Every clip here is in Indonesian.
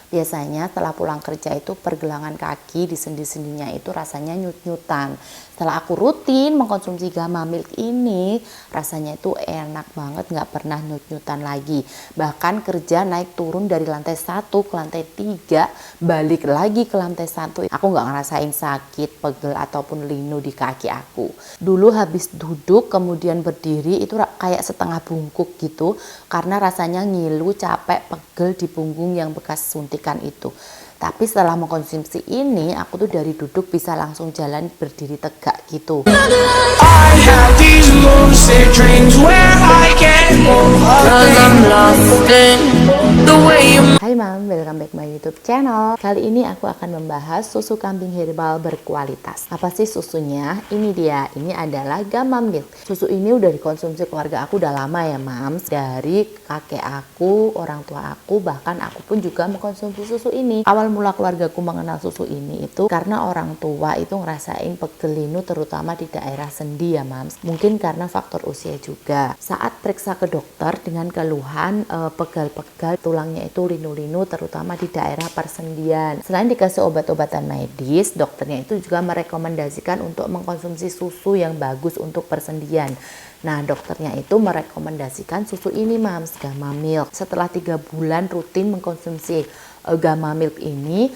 Biasanya setelah pulang kerja itu pergelangan kaki di sendi-sendinya itu rasanya nyut-nyutan. Setelah aku rutin mengkonsumsi Gamma Milk ini, rasanya itu enak banget, nggak pernah nyut-nyutan lagi. Bahkan kerja naik turun dari lantai 1 ke lantai 3, balik lagi ke lantai 1. Aku nggak ngerasain sakit, pegel, ataupun linu di kaki aku. Dulu habis duduk kemudian berdiri itu kayak setengah bungkuk gitu, karena rasanya ngilu, capek, pegel di punggung yang bekas suntikan itu. Tapi setelah mengkonsumsi ini, aku tuh dari duduk bisa langsung jalan berdiri tegak gitu. I have these lucid dreams where I can move I'm lost in the way you Hai Mam, welcome back my YouTube channel. Kali ini aku akan membahas susu kambing herbal berkualitas. Apa sih susunya? Ini dia, ini adalah Gamma Milk. Susu ini udah dikonsumsi keluarga aku udah lama ya Mams. Dari kakek aku, orang tua aku, bahkan aku pun juga mengkonsumsi susu ini. Awal mula keluargaku mengenal susu ini itu karena orang tua itu ngerasain pegel linu terutama di daerah sendi ya Mams. Mungkin karena faktor usia juga. Saat periksa ke dokter dengan keluhan pegal-pegal tulangnya itu linu-linu terutama di daerah persendian. Selain dikasih obat-obatan medis, dokternya itu juga merekomendasikan untuk mengkonsumsi susu yang bagus untuk persendian. Nah, dokternya itu merekomendasikan susu ini Mams, Gamma Milk. Setelah 3 bulan rutin mengkonsumsi Gamma Milk ini,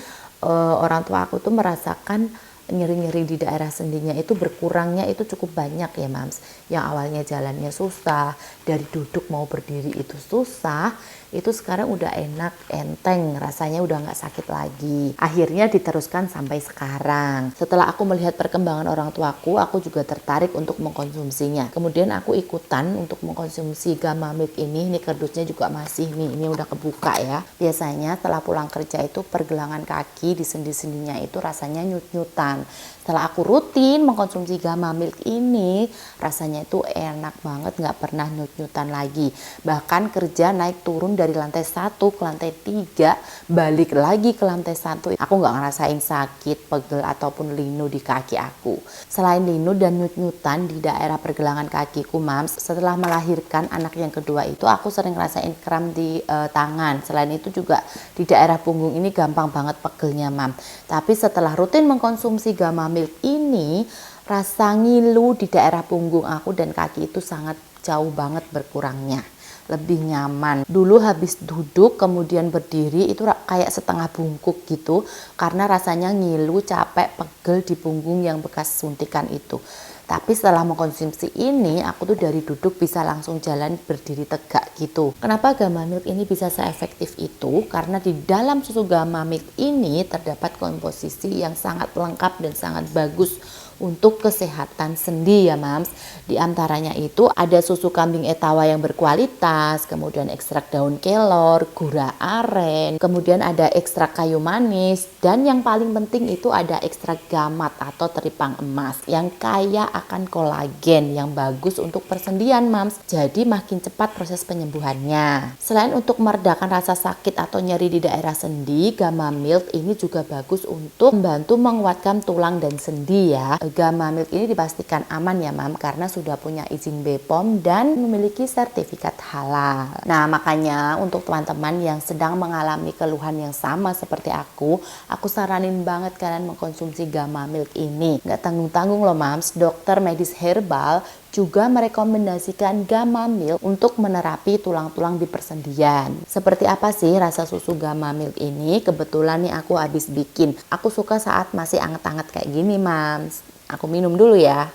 orang tua aku tuh merasakan nyeri-nyeri di daerah sendinya itu berkurangnya itu cukup banyak ya Mams. Yang awalnya jalannya susah, dari duduk mau berdiri itu susah, itu sekarang udah enak, enteng, rasanya udah nggak sakit lagi. Akhirnya diteruskan sampai sekarang. Setelah aku melihat perkembangan orang tuaku, aku juga tertarik untuk mengkonsumsinya. Kemudian aku ikutan untuk mengkonsumsi Gamma Milk ini kardusnya juga masih nih, ini udah kebuka ya. Biasanya setelah pulang kerja itu pergelangan kaki di sendi-sendinya itu rasanya nyut-nyutan. Setelah aku rutin mengkonsumsi Gamma Milk ini, rasanya itu enak banget, nggak pernah nyut-nyutan lagi. Bahkan kerja naik turun dari lantai 1 ke lantai 3, balik lagi ke lantai 1. Aku nggak ngerasain sakit, pegel, ataupun linu di kaki aku. Selain linu dan nyut-nyutan di daerah pergelangan kakiku Mams, setelah melahirkan anak yang kedua itu aku sering ngerasain kram di tangan. Selain itu juga di daerah punggung ini gampang banget pegelnya Mam. Tapi setelah rutin mengkonsumsi Gamma Milk ini, rasa ngilu di daerah punggung aku dan kaki itu sangat jauh banget berkurangnya. Lebih nyaman. Dulu habis duduk kemudian berdiri itu kayak setengah bungkuk gitu, karena rasanya ngilu, capek, pegel di punggung yang bekas suntikan itu. Tapi setelah mengkonsumsi ini, aku tuh dari duduk bisa langsung jalan berdiri tegak gitu. Kenapa Gamma Milk ini bisa seefektif itu? Karena di dalam susu Gamma Milk ini terdapat komposisi yang sangat lengkap dan sangat bagus untuk kesehatan sendi ya Mams. Di antaranya itu ada susu kambing etawa yang berkualitas, kemudian ekstrak daun kelor, gula aren, kemudian ada ekstrak kayu manis, dan yang paling penting itu ada ekstrak gamat atau teripang emas yang kaya akan kolagen yang bagus untuk persendian Mams. Jadi makin cepat proses penyembuhannya. Selain untuk meredakan rasa sakit atau nyeri di daerah sendi, Gamma Milk ini juga bagus untuk membantu menguatkan tulang dan sendi ya. Gamma Milk ini dipastikan aman ya Mam, karena sudah punya izin BPOM dan memiliki sertifikat halal. Nah makanya untuk teman-teman yang sedang mengalami keluhan yang sama seperti aku saranin banget kalian mengkonsumsi Gamma Milk ini. Nggak tanggung-tanggung loh Mams, dokter medis herbal juga merekomendasikan Gamma Milk untuk menerapi tulang-tulang di persendian. Seperti apa sih rasa susu Gamma Milk ini? Kebetulan nih aku habis bikin. Aku suka saat masih anget-anget kayak gini Mams. Aku minum dulu ya.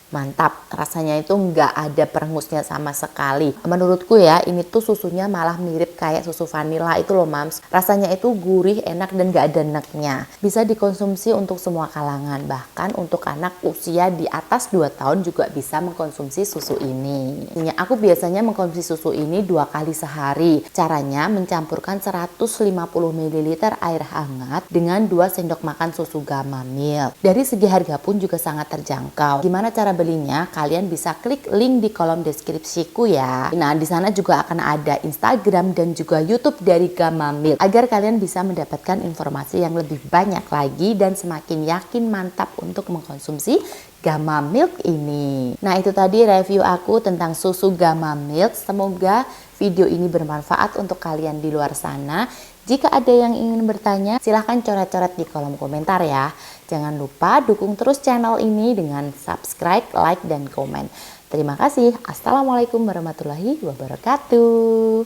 Mantap, rasanya itu nggak ada perengusnya sama sekali. Menurutku ya, ini tuh susunya malah mirip kayak susu vanila itu loh Mams. Rasanya itu gurih, enak, dan nggak ada neknya. Bisa dikonsumsi untuk semua kalangan, bahkan untuk anak usia di atas 2 tahun juga bisa mengkonsumsi susu ini. Aku biasanya mengkonsumsi susu ini 2 kali sehari. Caranya mencampurkan 150 ml air hangat dengan 2 sendok makan susu Gamma Milk. Dari segi harga pun juga sangat terjangkau. Gimana cara belinya, kalian bisa klik link di kolom deskripsiku ya. Nah, di sana juga akan ada Instagram dan juga YouTube dari Gamma Milk agar kalian bisa mendapatkan informasi yang lebih banyak lagi dan semakin yakin mantap untuk mengkonsumsi Gamma Milk ini. Nah, itu tadi review aku tentang susu Gamma Milk. Semoga video ini bermanfaat untuk kalian di luar sana. Jika ada yang ingin bertanya, silahkan coret-coret di kolom komentar ya. Jangan lupa dukung terus channel ini dengan subscribe, like, dan komen. Terima kasih. Assalamualaikum warahmatullahi wabarakatuh.